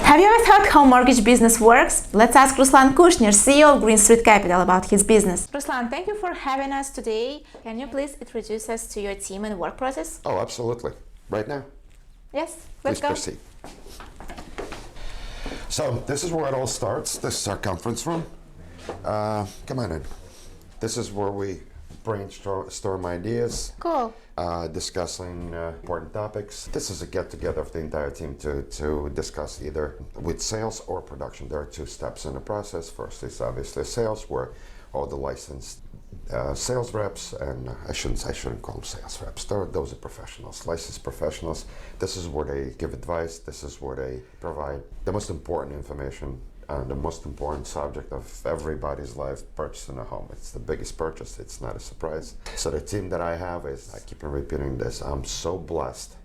Have you ever thought how mortgage business works? Let's ask Ruslan Kushnir, CEO of Green Street Capital, about his business. Ruslan, thank you for having us today. Can you please introduce us to your team and work process? Oh, absolutely. Right now? Yes, let's go. Please proceed. So this is where it all starts. This is our conference room. Come on in. This is where we brainstorm ideas. Cool. Discussing important topics. This is a get-together of the entire team to discuss either with sales or production. There are two steps in the process. First is obviously sales, where all the licensed sales reps, and I shouldn't call them sales reps. Those are professionals, licensed professionals. This is where they give advice. This is where they provide the most important information on the most important subject of everybody's life, purchasing a home. It's the biggest purchase. It's not a surprise. So the team that I have is, I keep on repeating this, I'm so blessed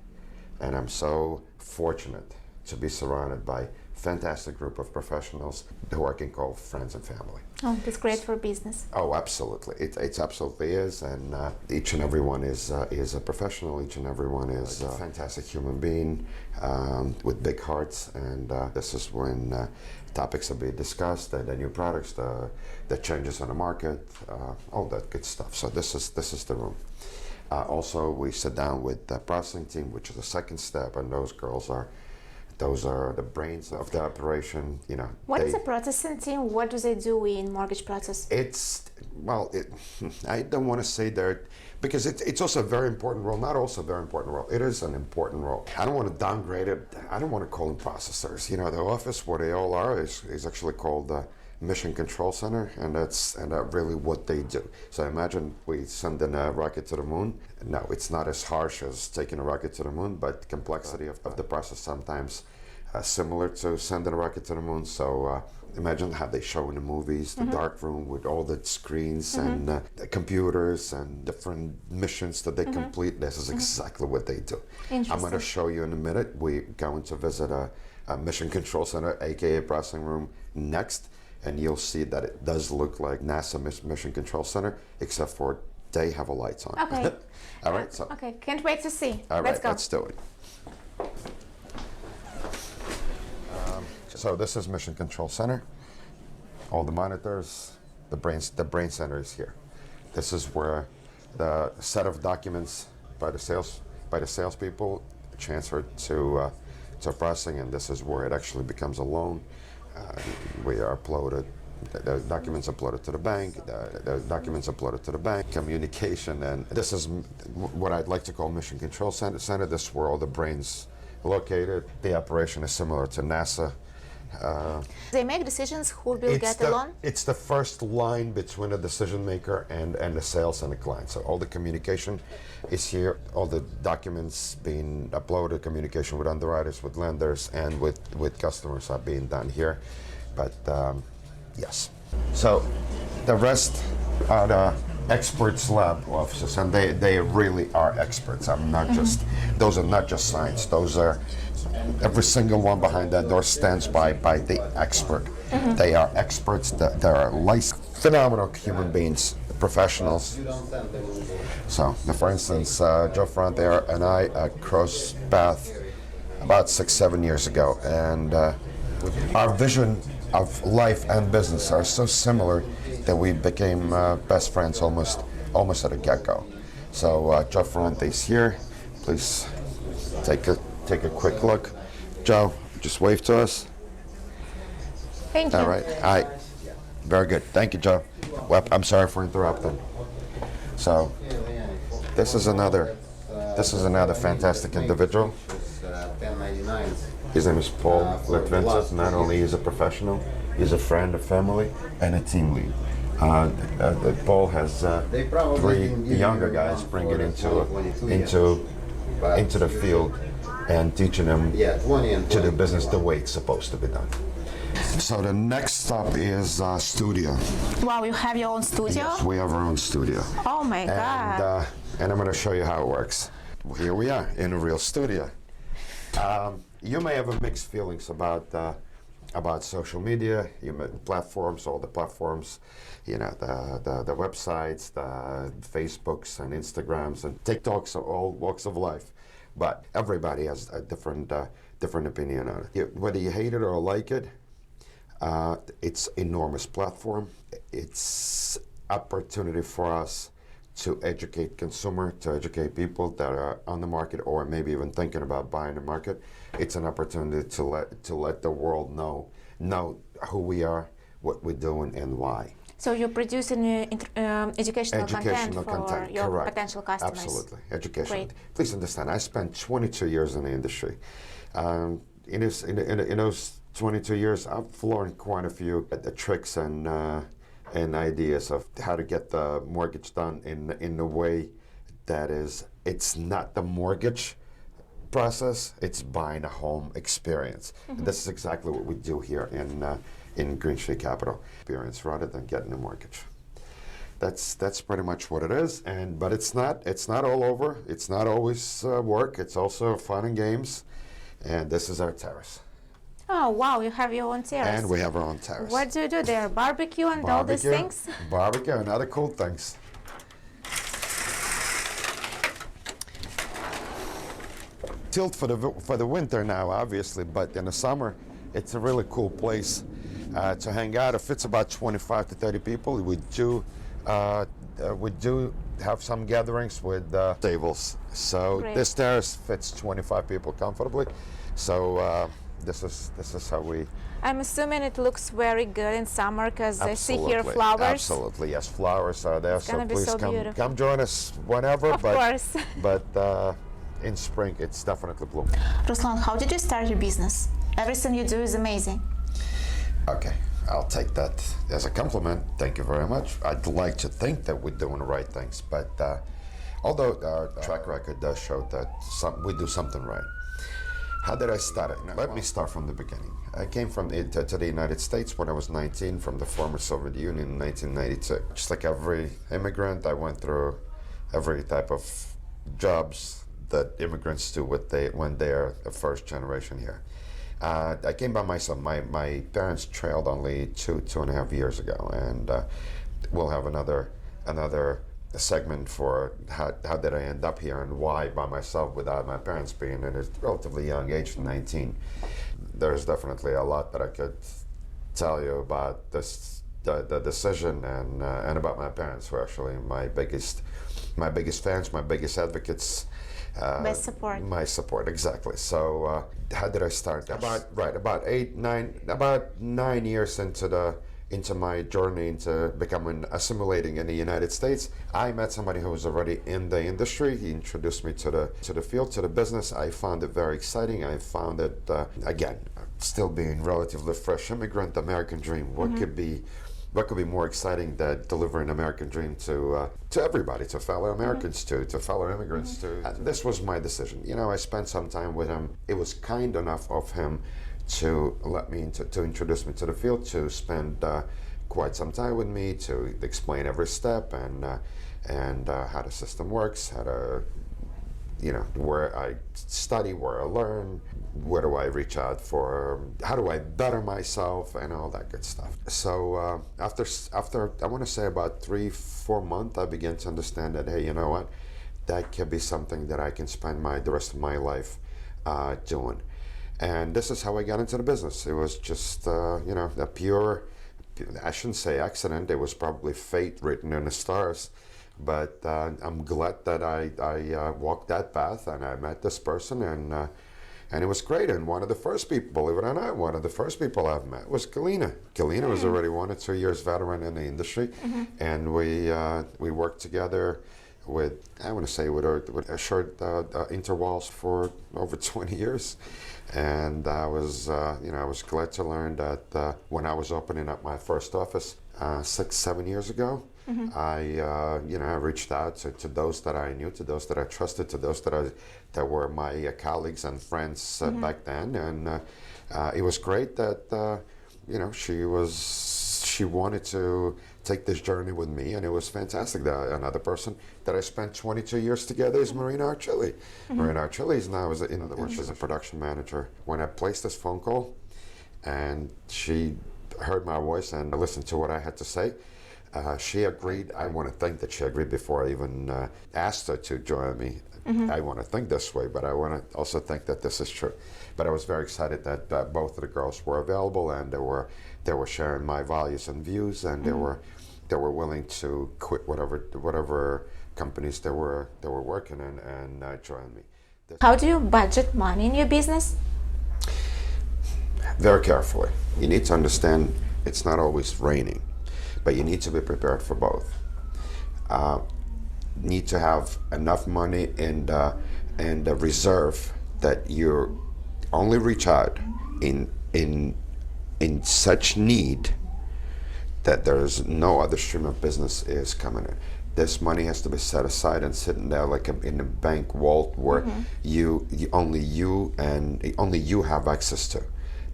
and I'm so fortunate to be surrounded by fantastic group of professionals who I can call friends and family. Oh, that's great for business. Oh, absolutely. It absolutely is, and each and every one is a professional. Each and every one is a fantastic human being with big hearts, and this is when topics are being discussed, the new products, the changes on the market, all that good stuff. So this is the room. Also, we sit down with the processing team, which is the second step, and those are the brains of the operation. You know. What is a processing team? What do they do in mortgage process? I don't want to say that, because it's also a very important role. Not also a very important role. It is an important role. I don't want to downgrade it. I don't want to call them processors. You know, the office where they all are is actually called the Mission Control Center, and that's really what they do. So imagine we send in a rocket to the moon. No, it's not as harsh as taking a rocket to the moon, but complexity of the process sometimes similar to sending a rocket to the moon. So imagine how they show in the movies, the dark room with all the screens and the computers and different missions that they complete. This is exactly what they do. I'm going to show you in a minute. We're going to visit a Mission Control Center, aka processing room, next. And you'll see that it does look like NASA Mission Control Center, except for they have a lights on. Okay. All right. So. Okay. Can't wait to see. All right. Let's go. Let's do it. So this is Mission Control Center. All the monitors, the brain center is here. This is where the set of documents by the salespeople transferred to processing, and this is where it actually becomes a loan. We are uploaded, the documents uploaded to the bank, the documents uploaded to the bank, communication, and this is what I'd like to call Mission Control Center. This is where all the brains located. The operation is similar to NASA. They make decisions who will get a loan? It's the first line between the decision maker and the sales and the client. So all the communication is here, all the documents being uploaded, communication with underwriters, with lenders, and with customers are being done here. But yes. So the rest are the experts lab offices, and they really are experts. I'm not just, those are not just science, those are, every single one behind that door stands by the expert. They are experts, they are phenomenal human beings, professionals. So, for instance, Joe Frontier and I crossed paths about 6-7 years ago, and our vision of life and business are so similar that we became best friends almost at the get-go. So Joe Ferrante is here. Please take a quick look. Joe, just wave to us. Thank you. All right. Hi. Very good. Thank you, Joe. Well, I'm sorry for interrupting. So this is another fantastic individual. His name is Paul Litvinenko. Not only is a professional, he's a friend, a family, and a team lead. Paul has 3 younger guys bringing into the field and teaching them to do business the way it's supposed to be done. So the next stop is studio. Wow, you have your own studio? Yes, we have our own studio. Oh my God. And I'm going to show you how it works. Here we are in a real studio. You may have a mixed feelings about social media, platforms, all the platforms, you know, the websites, the Facebooks and Instagrams and TikToks of all walks of life. But everybody has a different different opinion on it. Whether you hate it or like it, it's enormous platform. It's opportunity for us to educate consumer, to educate people that are on the market or maybe even thinking about buying the market. It's an opportunity to let the world know who we are, what we're doing, and why. So you're producing educational content for your correct. potential customers. Absolutely, educational. Great. Please understand, I spent 22 years in the industry. In those 22 years, I've learned quite a few the tricks and ideas of how to get the mortgage done in a way that it's not the mortgage process, it's buying a home experience. And this is exactly what we do here in Green Street Capital. Experience rather than getting a mortgage. That's pretty much what it is. But it's not all over. It's not always work. It's also fun and games. And this is our terrace. Oh wow, you have your own terrace. And we have our own terrace. What do you do there? Barbecue and all these things? Barbecue and other cool things. Tilt for the winter now, obviously, but in the summer, it's a really cool place to hang out. It fits about 25 to 30 people. We do have some gatherings with tables. So Great. This terrace fits 25 people comfortably. So this is how we. I'm assuming it looks very good in summer because I see here flowers. Absolutely, yes, flowers are there. It's gonna be please so come beautiful. come join us whenever. Of course. But in spring, it's definitely blooming. Ruslan, how did you start your business? Everything you do is amazing. Okay, I'll take that as a compliment. Thank you very much. I'd like to think that we're doing the right things, but although our track record does show that we do something right. How did I start it? Let me start from the beginning. I came to the United States when I was 19 from the former Soviet Union in 1992. Just like every immigrant, I went through every type of jobs that immigrants do when they're the first generation here. I came by myself. My parents trailed only two and a half years ago, and we'll have another segment for how did I end up here and why by myself without my parents being at a relatively young age, 19. There's definitely a lot that I could tell you about the decision and about my parents, who are actually my biggest fans, my biggest advocates. Best support. My support, exactly. So how did I start? About 9 years into my journey into assimilating in the United States, I met somebody who was already in the industry. He introduced me to the field, to the business. I found it very exciting. I found it, again, still being relatively fresh immigrant, American dream. What could be more exciting than delivering American dream to everybody, to fellow Americans, to fellow immigrants. This was my decision. I spent some time with him. It was kind enough of him to let me to introduce me to the field, to spend quite some time with me, to explain every step and how the system works, how to where I study, where I learn, where do I reach out for, how do I better myself, and all that good stuff. So after I want to say about 3-4 months, I began to understand that, hey, you know what, that could be something that I can spend the rest of my life doing. And this is how I got into the business. It was just a pure, I shouldn't say accident, it was probably fate written in the stars. But I'm glad that I walked that path and I met this person, and it was great. And one of the first people, believe it or not, one of the first people I've met was Galina. Galina was already 1 or 2 years veteran in the industry, and we worked together with, I want to say, with short intervals for over 20 years. And I was glad to learn that when I was opening up my first office 6-7 years ago, I reached out to those that I knew, to those that I trusted, to those that were my colleagues and friends back then, and it was great that she wanted to take this journey with me, and it was fantastic. Another person that I spent 22 years together is Marina Archili. Marina Archili is now as a production manager. When I placed this phone call, and she heard my voice and listened to what I had to say, she agreed. I want to think that she agreed before I even asked her to join me. I want to think this way, but I want to also think that this is true. But I was very excited that both of the girls were available, and they were sharing my values and views, and they were willing to quit whatever companies they were working in and join me. How do you budget money in your business? Very carefully. You need to understand it's not always raining, but you need to be prepared for both. Need to have enough money in the reserve that you only reach out in such need that there's no other stream of business is coming in. This money has to be set aside and sitting there like in a bank vault where only you have access to.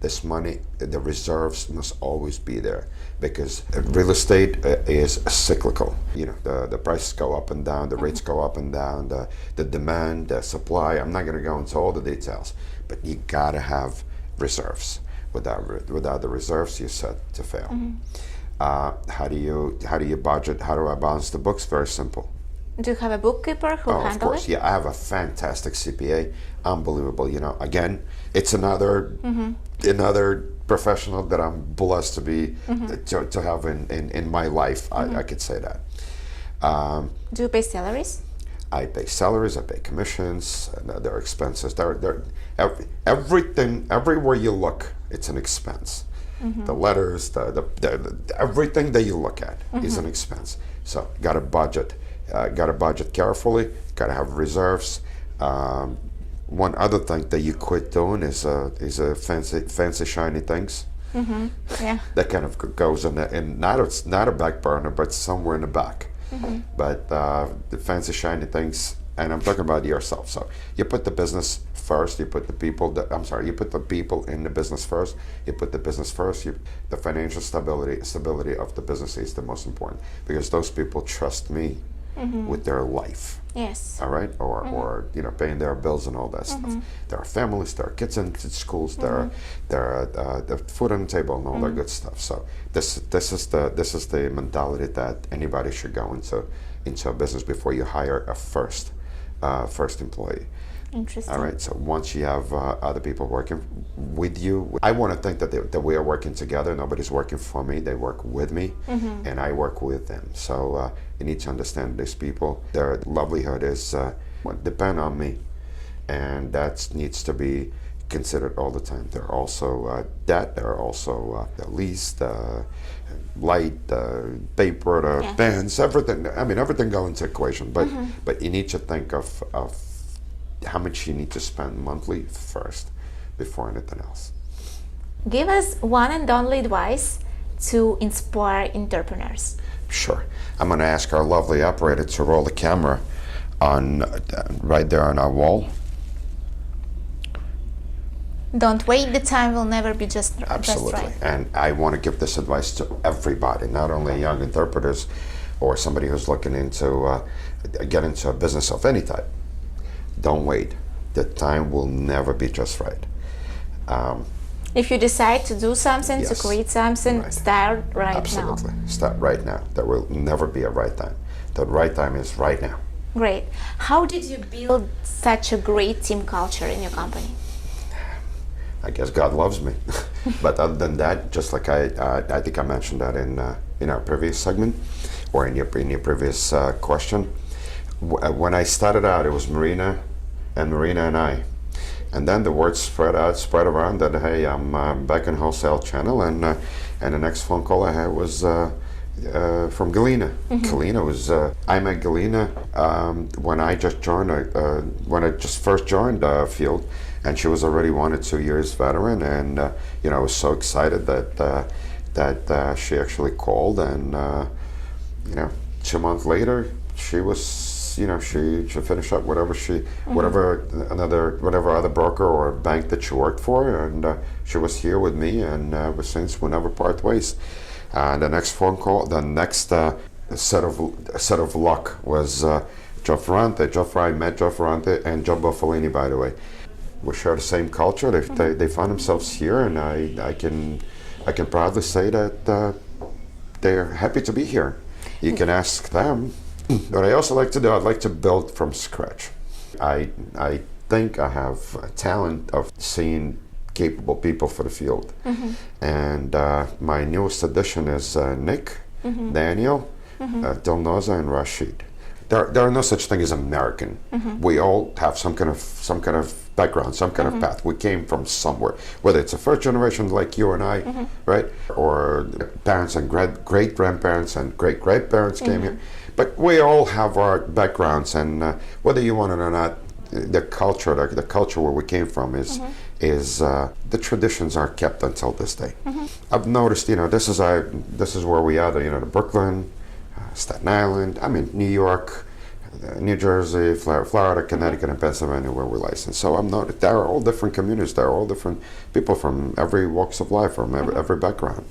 This money, the reserves must always be there, because real estate is cyclical. You know, the prices go up and down, the rates go up and down, the demand, the supply. I'm not going to go into all the details, but you gotta have reserves. Without the reserves, you're set to fail. How do you budget? How do I balance the books? Very simple. Do you have a bookkeeper who handles it? Of course, yeah. I have a fantastic CPA, unbelievable. You know, again, it's another professional that I'm blessed to be to have in my life. I could say that. Do you pay salaries? I pay salaries. I pay commissions. And there are expenses. Everything. Everywhere you look, it's an expense. The letters, the everything that you look at is an expense. So, got to budget. Got to budget carefully. Got to have reserves. One other thing that you quit doing is fancy shiny things. Yeah. That kind of goes in not a back burner, but somewhere in the back. But the fancy shiny things, and I'm talking about yourself. So you put the business first. You put the people. You put the people in the business first. You put the business first. The financial stability of the business is the most important, because those people trust me with their life. Yes. All right. Or you know, paying their bills and all that stuff. There are families. There are kids in schools. There are food on the table and all that good stuff. So this is the mentality that anybody should go into a business before you hire a first employee. Interesting. All right. So once you have other people working with you, I want to think that we are working together. Nobody's working for me. They work with me, and I work with them. So you need to understand these people. Their livelihood is depend on me, and that needs to be considered all the time. There are also debt. There are also the lease, the light, the paper, the pens, everything. I mean, everything goes into equation. But you need to think of how much you need to spend monthly first before anything else. Give us one and only advice to inspire entrepreneurs. Sure. I'm going to ask our lovely operator to roll the camera on right there on our wall. Don't wait, the time will never be just right. And I want to give this advice to everybody, not only young entrepreneurs or somebody who's looking into get into a business of any type. Don't wait. The time will never be just right. If you decide to do something, to create something, start right now. Absolutely. Start right now. There will never be a right time. The right time is right now. Great. How did you build such a great team culture in your company? I guess God loves me. But other than that, just like I think I mentioned that in our previous segment, or in your previous question, when I started out, it was Marina and I. And then the word spread around that, hey, I'm back in wholesale channel, and the next phone call I had was from Galina. Galina was, I met Galina when I just joined, when I just first joined Field, and she was already 1 or 2 years veteran, and I was so excited that she actually called, and 2 months later, she was. She finished up whatever other broker or bank that she worked for, and she was here with me, and ever since we never part ways. The next phone call, the next set of luck was Joe Ferrante. I met Joe Ferrante and Joe Buffalini, by the way. We share the same culture. They found themselves here, and I can proudly say that they're happy to be here. You can ask them. What I also like to do, I'd like to build from scratch. I think I have a talent of seeing capable people for the field. And my newest addition is Nick, Daniel, Dilnoza, and Rashid. There are no such thing as American. We all have some kind of background, some kind of path. We came from somewhere, whether it's a first generation like you and I, right, or parents and great grandparents and great parents came here. But we all have our backgrounds, and whether you want it or not, the culture where we came from is the traditions are kept until this day. I've noticed, this is where we are. The Brooklyn, Staten Island, New York, New Jersey, Florida, Connecticut, and Pennsylvania, where we're licensed. So there are all different communities. There are all different people from every walks of life, from every background.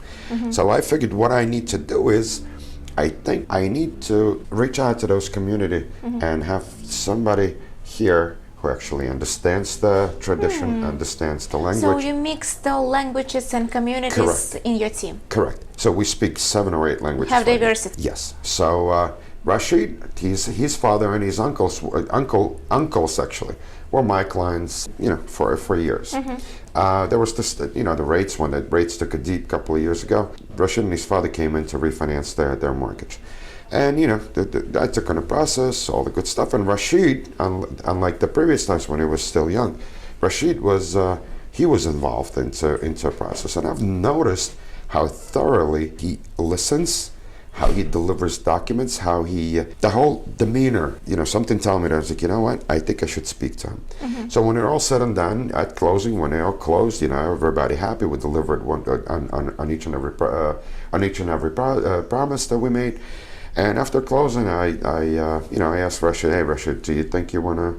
So I figured what I need to do is, I think I need to reach out to those community and have somebody here who actually understands the tradition, understands the language. So you mix the languages and communities in your team. Correct. So we speak 7 or 8 languages. Have diversity. Yes. So Rashid, his father and his uncles actually were my clients, for years. There was this, when the rates took a deep couple of years ago, Rashid and his father came in to refinance their mortgage. And, I took on the process, all the good stuff. And Rashid, unlike the previous times when he was still young, Rashid was involved into a process. And I've noticed how thoroughly he listens, how he delivers documents, how the whole demeanor, something telling me that I was like, you know what, I think I should speak to him. So when it all said and done, at closing, when they all closed, everybody happy, we delivered on each and every promise that we made. And after closing, I asked Rashid, hey Rashid, do you think you wanna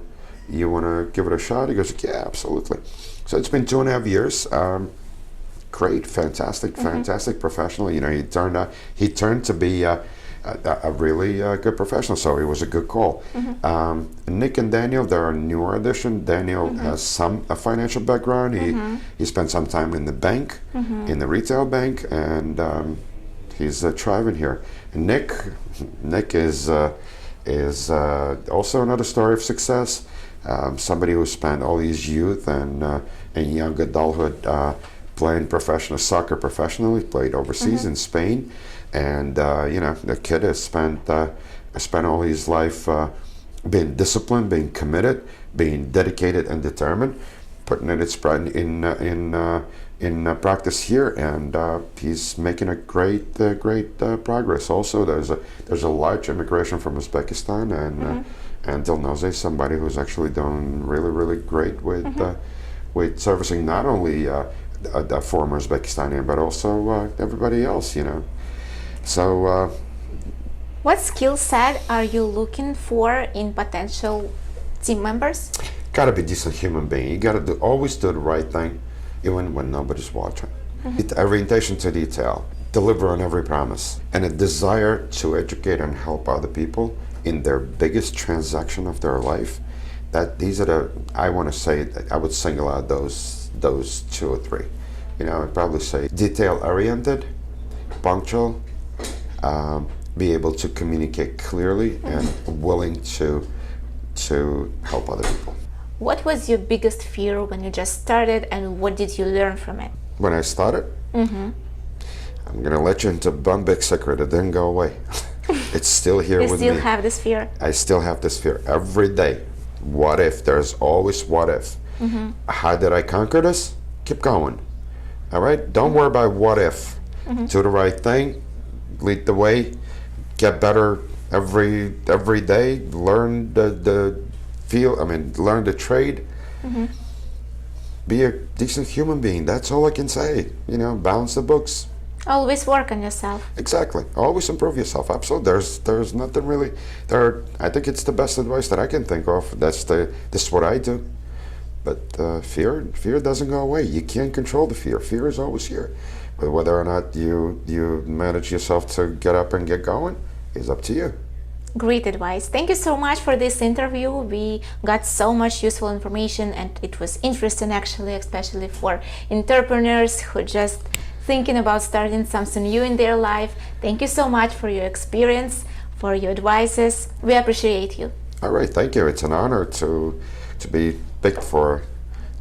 give it a shot? He goes, yeah, absolutely. So it's been 2.5 years. Great, fantastic professional. He turned to be a really good professional. So it was a good call. Nick and Daniel, they're a newer addition. Daniel has a financial background. He spent some time in the bank, in the retail bank, and he's thriving here. And Nick is also another story of success. Somebody who spent all his youth and young adulthood playing professional soccer professionally, played overseas in Spain, and the kid has spent all his life being disciplined, being committed, being dedicated and determined, putting it in practice here, and he's making a great progress. Also, there's a large immigration from Uzbekistan, and Dilnoza is somebody who's actually doing really great with servicing not only the former Uzbekistani, but also everybody else. So. What skill set are you looking for in potential team members? Gotta be a decent human being. You gotta always do the right thing, even when nobody's watching. Orientation to detail, deliver on every promise, and a desire to educate and help other people in their biggest transaction of their life. These are I would single out those 2 or 3. I'd probably say detail-oriented, punctual, be able to communicate clearly, and willing to help other people. What was your biggest fear when you just started, and what did you learn from it? When I started? I'm going to let you into one big secret. It didn't go away. It's still here with me. You still have this fear? I still have this fear every day. What if? There's always what if. How did I conquer this? Keep going. All right? Don't worry about what if. Do the right thing. Lead the way. Get better every day. Learn learn the trade. Be a decent human being. That's all I can say. Balance the books. Always work on yourself. Exactly. Always improve yourself. Absolutely. There's nothing really. I think it's the best advice that I can think of. This is what I do. But fear doesn't go away. You can't control the fear. Fear is always here. But whether or not you manage yourself to get up and get going is up to you. Great advice. Thank you so much for this interview. We got so much useful information, and it was interesting actually, especially for entrepreneurs who just thinking about starting something new in their life. Thank you so much for your experience, for your advices. We appreciate you. All right, thank you. It's an honor to be picked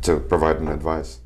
to provide an advice.